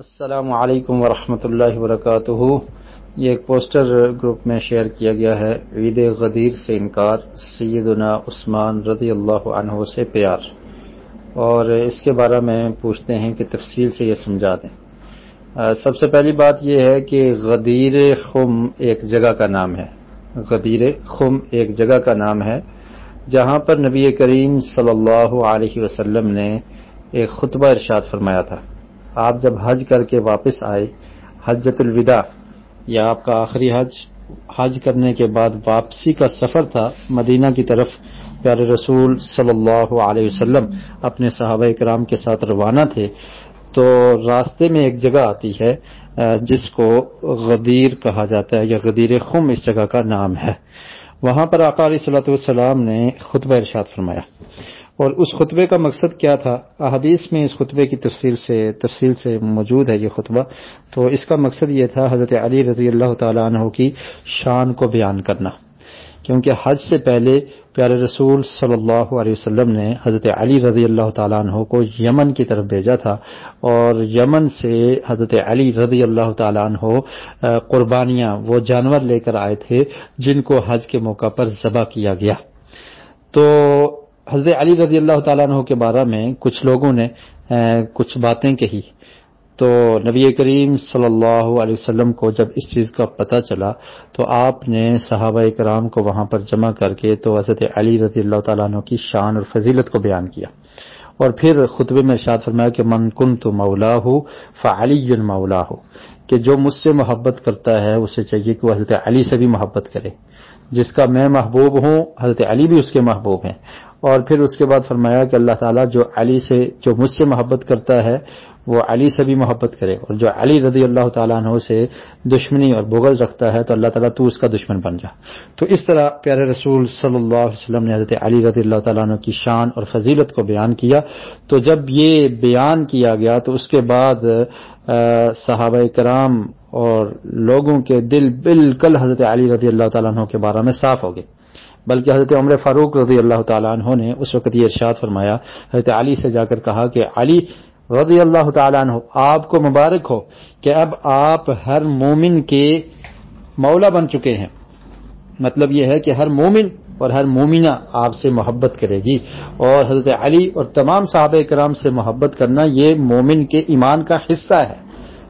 السلام علیکم ورحمۃ اللہ وبرکاتہ۔ یہ ایک پوسٹر گروپ میں شیئر کیا گیا ہے، عید غدیر سے انکار، سیدنا عثمان رضی اللہ عنہ سے پیار، اور اس کے بارے میں پوچھتے ہیں کہ تفصیل سے یہ سمجھا دیں۔ سب سے پہلی بات یہ ہے کہ غدیر خم ایک جگہ کا نام ہے۔ غدیر خم ایک جگہ کا نام ہے جہاں پر نبی کریم صلی اللہ علیہ وسلم نے ایک خطبہ ارشاد فرمایا تھا۔ آپ جب حج کر کے واپس آئے، حجۃ الوداع یا آپ کا آخری حج کرنے کے بعد واپسی کا سفر تھا مدینہ کی طرف، پیارے رسول صلی اللہ علیہ وسلم اپنے صحابہ کرام کے ساتھ روانہ تھے، تو راستے میں ایک جگہ آتی ہے جس کو غدیر کہا جاتا ہے، یا غدیر خم اس جگہ کا نام ہے۔ وہاں پر آقا علیہ الصلوۃ والسلام نے خطبہ ارشاد فرمایا، اور اس خطبے کا مقصد کیا تھا؟ احادیث میں اس خطبے کی تفصیل سے موجود ہے یہ خطبہ۔ تو اس کا مقصد یہ تھا حضرت علی رضی اللہ تعالیٰ عنہ کی شان کو بیان کرنا، کیونکہ حج سے پہلے پیارے رسول صلی اللہ علیہ وسلم نے حضرت علی رضی اللہ تعالیٰ عنہ کو یمن کی طرف بھیجا تھا، اور یمن سے حضرت علی رضی اللہ تعالیٰ عنہ قربانیاں، وہ جانور لے کر آئے تھے جن کو حج کے موقع پر ذبح کیا گیا۔ تو حضرت علی رضی اللہ تعالیٰ عنہ کے بارے میں کچھ لوگوں نے کچھ باتیں کہی، تو نبی کریم صلی اللہ علیہ وسلم کو جب اس چیز کا پتہ چلا تو آپ نے صحابہ کرام کو وہاں پر جمع کر کے تو حضرت علی رضی اللہ تعالیٰ عنہ کی شان اور فضیلت کو بیان کیا، اور پھر خطبے میں ارشاد فرمایا کہ من کنت مولاہ فعلی مولاہ، کہ جو مجھ سے محبت کرتا ہے اسے چاہیے کہ وہ حضرت علی سے بھی محبت کرے، جس کا میں محبوب ہوں حضرت علی بھی اس کے محبوب ہیں۔ اور پھر اس کے بعد فرمایا کہ اللہ تعالیٰ جو مجھ سے محبت کرتا ہے وہ علی سے بھی محبت کرے، اور جو علی رضی اللہ تعالیٰ عنہ سے دشمنی اور بغض رکھتا ہے تو اللہ تعالیٰ تو اس کا دشمن بن جا۔ تو اس طرح پیارے رسول صلی اللہ علیہ وسلم نے حضرت علی رضی اللہ تعالیٰ عنہ کی شان اور فضیلت کو بیان کیا۔ تو جب یہ بیان کیا گیا تو اس کے بعد صحابہ کرام اور لوگوں کے دل بالکل حضرت علی رضی اللہ تعالیٰ عنہ کے بارے میں صاف ہو گئے، بلکہ حضرت عمر فاروق رضی اللہ تعالیٰ عنہ نے اس وقت یہ ارشاد فرمایا، حضرت علی سے جا کر کہا کہ علی رضی اللہ تعالیٰ عنہ آپ کو مبارک ہو کہ اب آپ ہر مومن کے مولا بن چکے ہیں۔ مطلب یہ ہے کہ ہر مومن اور ہر مومنہ آپ سے محبت کرے گی، اور حضرت علی اور تمام صحابہ کرام سے محبت کرنا یہ مومن کے ایمان کا حصہ ہے،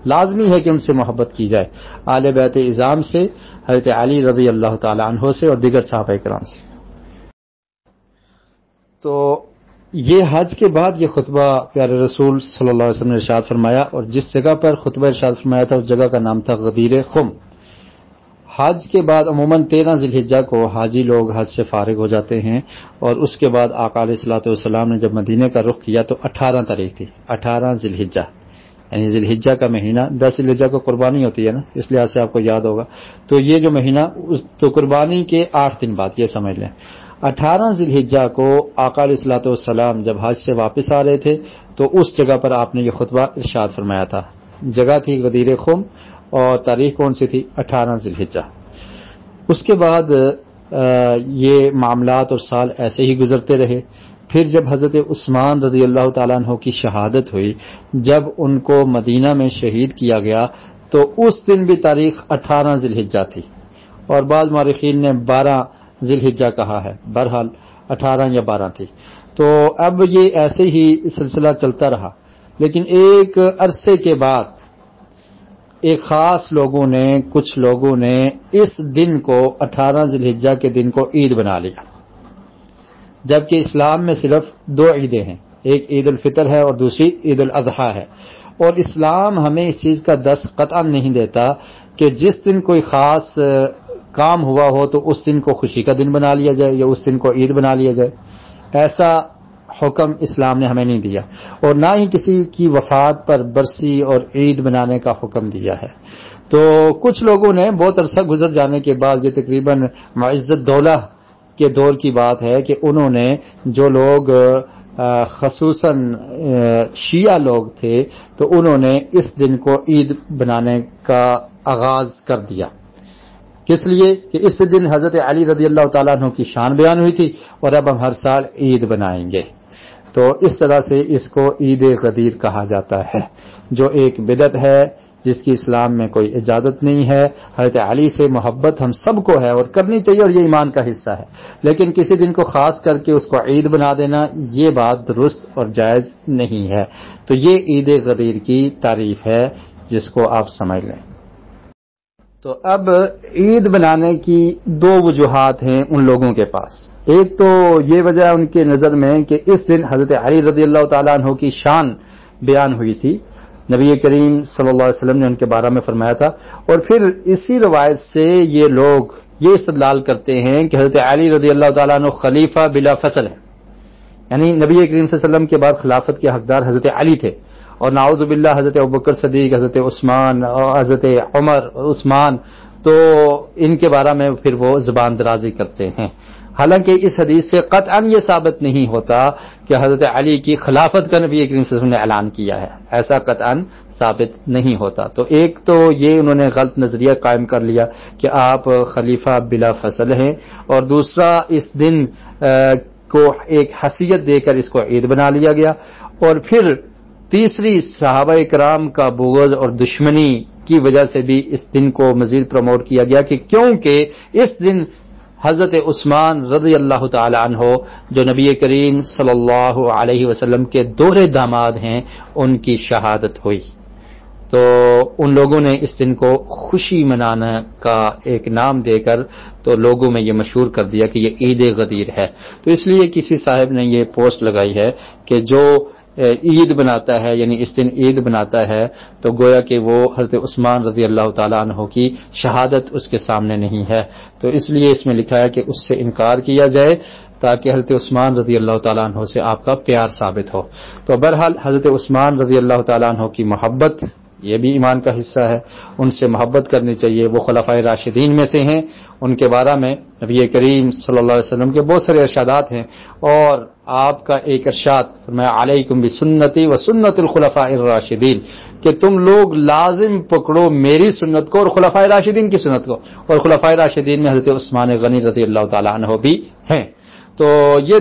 لازمی ہے کہ ان سے محبت کی جائے، آل بیت اعظام سے، حضرت علی رضی اللہ تعالیٰ عنہ سے اور دیگر صحابہ کرام سے۔ تو یہ حج کے بعد یہ خطبہ پیارے رسول صلی اللہ علیہ وسلم نے ارشاد فرمایا، اور جس جگہ پر خطبہ ارشاد فرمایا تھا اس جگہ کا نام تھا غدیر خم۔ حج کے بعد عموماً 13 ذی الحجہ کو حاجی لوگ حج سے فارغ ہو جاتے ہیں، اور اس کے بعد آقا علیہ الصلوۃ والسلام نے جب مدینے کا رخ کیا تو 18 تاریخ تھی، 18 ذی الحجہ، یعنی ذی الحجہ کا مہینہ، 10 ذی الحجہ کو قربانی ہوتی ہے نا، اس لحاظ سے آپ کو یاد ہوگا، تو یہ جو مہینہ تو قربانی کے 8 دن بعد، یہ سمجھ لیں 18 ذی الحجہ کو آقا علیہ الصلوۃ والسلام جب حج سے واپس آ رہے تھے تو اس جگہ پر آپ نے یہ خطبہ ارشاد فرمایا تھا۔ جگہ تھی غدیر خم، اور تاریخ کون سی تھی؟ 18 ذی الحجہ۔ اس کے بعد یہ معاملات اور سال ایسے ہی گزرتے رہے۔ پھر جب حضرت عثمان رضی اللہ تعالیٰ عنہ کی شہادت ہوئی، جب ان کو مدینہ میں شہید کیا گیا تو اس دن بھی تاریخ 18 ذی الحجہ تھی، اور بعض مورخین نے 12 ذی الحجہ کہا ہے، بہرحال 18 یا 12 تھی۔ تو اب یہ ایسے ہی سلسلہ چلتا رہا، لیکن ایک عرصے کے بعد ایک خاص کچھ لوگوں نے اس دن کو 18 ذی الحجہ کے دن کو عید بنا لیا، جبکہ اسلام میں صرف 2 عیدیں ہیں، ایک عید الفطر ہے اور دوسری عید الاضحیٰ ہے، اور اسلام ہمیں اس چیز کا دست قطعا نہیں دیتا کہ جس دن کوئی خاص کام ہوا ہو تو اس دن کو خوشی کا دن بنا لیا جائے یا اس دن کو عید بنا لیا جائے، ایسا حکم اسلام نے ہمیں نہیں دیا، اور نہ ہی کسی کی وفات پر برسی اور عید بنانے کا حکم دیا ہے۔ تو کچھ لوگوں نے بہت عرصہ گزر جانے کے بعد، یہ تقریباً معزت دولہ کے دور کی بات ہے، کہ انہوں نے جو لوگ خصوصاً شیعہ لوگ تھے تو انہوں نے اس دن کو عید بنانے کا آغاز کر دیا۔ کس لیے؟ کہ اس دن حضرت علی رضی اللہ تعالیٰ عنہ کی شان بیان ہوئی تھی، اور اب ہم ہر سال عید بنائیں گے۔ تو اس طرح سے اس کو عید غدیر کہا جاتا ہے، جو ایک بدعت ہے جس کی اسلام میں کوئی اجازت نہیں ہے۔ حضرت علی سے محبت ہم سب کو ہے اور کرنی چاہیے، اور یہ ایمان کا حصہ ہے، لیکن کسی دن کو خاص کر کے اس کو عید بنا دینا یہ بات درست اور جائز نہیں ہے۔ تو یہ عید غدیر کی تعریف ہے جس کو آپ سمجھ لیں۔ تو اب عید بنانے کی دو وجوہات ہیں ان لوگوں کے پاس۔ ایک تو یہ وجہ ان کے نظر میں کہ اس دن حضرت علی رضی اللہ تعالیٰ عنہ کی شان بیان ہوئی تھی، نبی کریم صلی اللہ علیہ وسلم نے ان کے بارے میں فرمایا تھا، اور پھر اسی روایت سے یہ لوگ یہ استدلال کرتے ہیں کہ حضرت علی رضی اللہ تعالیٰ عنہ خلیفہ بلا فصل ہے، یعنی نبی کریم صلی اللہ علیہ وسلم کے بعد خلافت کے حقدار حضرت علی تھے، اور نعوذ باللہ حضرت ابوبکر صدیق، حضرت عثمان اور حضرت عمر عثمان، تو ان کے بارے میں پھر وہ زبان درازی کرتے ہیں، حالانکہ اس حدیث سے قطعاً یہ ثابت نہیں ہوتا کہ حضرت علی کی خلافت کا نبی کریم صلی اللہ علیہ وسلم نے اعلان کیا ہے، ایسا قطعاً ثابت نہیں ہوتا۔ تو ایک تو یہ انہوں نے غلط نظریہ قائم کر لیا کہ آپ خلیفہ بلا فصل ہیں، اور دوسرا اس دن کو ایک حیثیت دے کر اس کو عید بنا لیا گیا، اور پھر تیسری صحابہ کرام کا بغض اور دشمنی کی وجہ سے بھی اس دن کو مزید پروموٹ کیا گیا کہ کیونکہ اس دن حضرت عثمان رضی اللہ تعالی عنہ جو نبی کریم صلی اللہ علیہ وسلم کے دوہرے داماد ہیں ان کی شہادت ہوئی، تو ان لوگوں نے اس دن کو خوشی منانے کا ایک نام دے کر تو لوگوں میں یہ مشہور کر دیا کہ یہ عید غدیر ہے۔ تو اس لیے کسی صاحب نے یہ پوسٹ لگائی ہے کہ جو عید بناتا ہے، یعنی اس دن عید بناتا ہے، تو گویا کہ وہ حضرت عثمان رضی اللہ تعالیٰ عنہ کی شہادت اس کے سامنے نہیں ہے، تو اس لیے اس میں لکھا ہے کہ اس سے انکار کیا جائے تاکہ حضرت عثمان رضی اللہ تعالیٰ عنہ سے آپ کا پیار ثابت ہو۔ تو بہرحال حضرت عثمان رضی اللہ تعالیٰ عنہ کی محبت یہ بھی ایمان کا حصہ ہے، ان سے محبت کرنی چاہیے، وہ خلفائے راشدین میں سے ہیں، ان کے بارے میں نبی کریم صلی اللہ علیہ وسلم کے بہت سارے ارشادات ہیں، اور آپ کا ایک ارشاد فرمایا علیکم بسنتی و سنت الخلفاء الراشدین، کہ تم لوگ لازم پکڑو میری سنت کو اور خلفائے راشدین کی سنت کو، اور خلفائے راشدین میں حضرت عثمان غنی رضی اللہ تعالیٰ عنہ بھی ہیں۔ تو یہ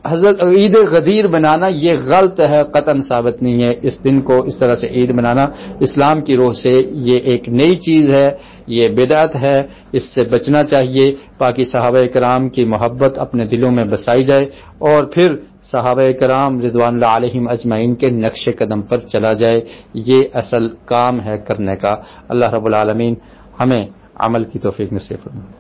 حضرت عید غدیر بنانا یہ غلط ہے، قطعاً ثابت نہیں ہے۔ اس دن کو اس طرح سے عید بنانا اسلام کی روح سے یہ ایک نئی چیز ہے، یہ بدعت ہے، اس سے بچنا چاہیے۔ باقی صحابہ کرام کی محبت اپنے دلوں میں بسائی جائے، اور پھر صحابہ کرام رضوان اللہ علیہم اجمعین کے نقش قدم پر چلا جائے، یہ اصل کام ہے کرنے کا۔ اللہ رب العالمین ہمیں عمل کی توفیق نصیب فرمائے۔